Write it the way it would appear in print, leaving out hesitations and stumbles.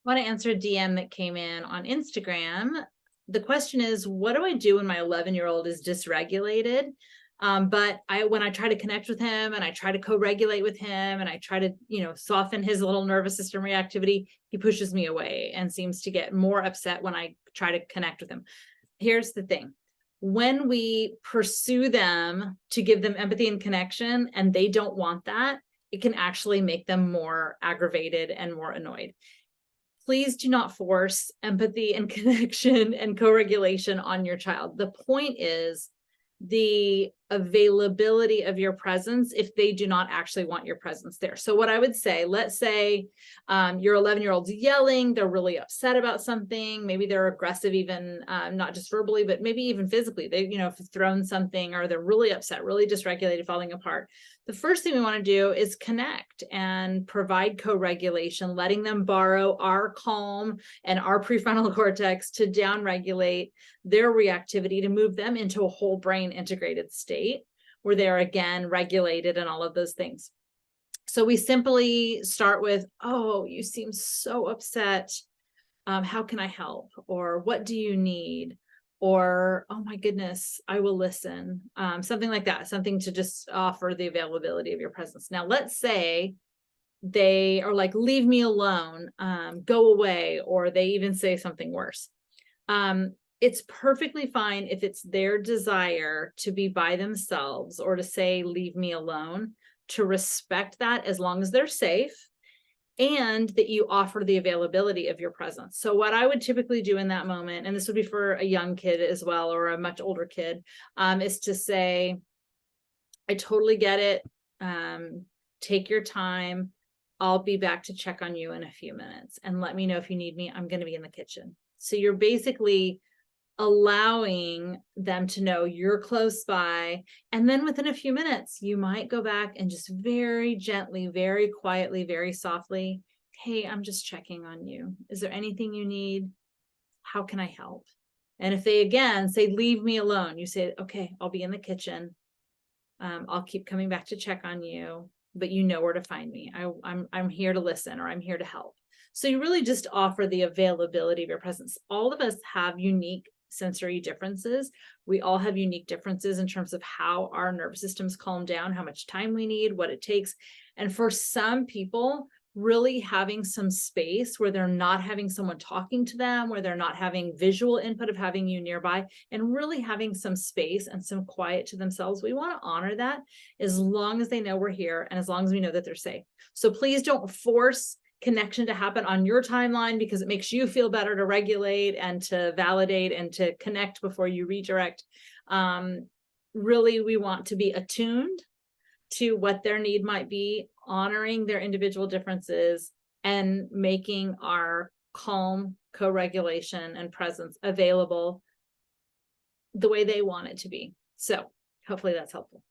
want to answer a DM that came in on Instagram. The question is, what do I do when my 11-year-old is dysregulated? But when I try to connect with him and I try to co-regulate with him and I try to, soften his little nervous system reactivity, he pushes me away and seems to get more upset when I try to connect with him. Here's the thing. When we pursue them to give them empathy and connection and they don't want that, it can actually make them more aggravated and more annoyed. Please do not force empathy and connection and co-regulation on your child. The point is the availability of your presence if they do not actually want your presence there. So what I would say, let's say your 11-year-old's yelling, they're really upset about something, maybe they're aggressive even, not just verbally, but maybe even physically. They, have thrown something or they're really upset, really dysregulated, falling apart. The first thing we want to do is connect and provide co-regulation, letting them borrow our calm and our prefrontal cortex to downregulate their reactivity to move them into a whole brain integrated state where they're again regulated and all of those things. So we simply start with, oh, you seem so upset. How can I help? Or what do you need? Or, oh my goodness, I will listen. Something like that, something to just offer the availability of your presence. Now, let's say they are like, leave me alone, go away, or they even say something worse. It's perfectly fine if it's their desire to be by themselves or to say, leave me alone, to respect that as long as they're safe and that you offer the availability of your presence. So what I would typically do in that moment, and this would be for a young kid as well, or a much older kid, is to say, I totally get it. Take your time. I'll be back to check on you in a few minutes and let me know if you need me. I'm going to be in the kitchen. So you're basically allowing them to know you're close by. And then within a few minutes, you might go back and just very gently, very quietly, very softly, hey, I'm just checking on you. Is there anything you need? How can I help? And if they again say, leave me alone, you say, okay, I'll be in the kitchen. I'll keep coming back to check on you, but you know where to find me. I'm here to listen, or I'm here to help. So you really just offer the availability of your presence. All of us have unique sensory differences. We all have unique differences in terms of how our nervous systems calm down, how much time we need, what it takes. And for some people, really having some space where they're not having someone talking to them, where they're not having visual input of having you nearby, and really having some space and some quiet to themselves. We want to honor that as long as they know we're here and as long as we know that they're safe. So please don't force connection to happen on your timeline because it makes you feel better to regulate and to validate and to connect before you redirect. Really, we want to be attuned to what their need might be, honoring their individual differences, and making our calm co-regulation and presence available the way they want it to be. So hopefully that's helpful.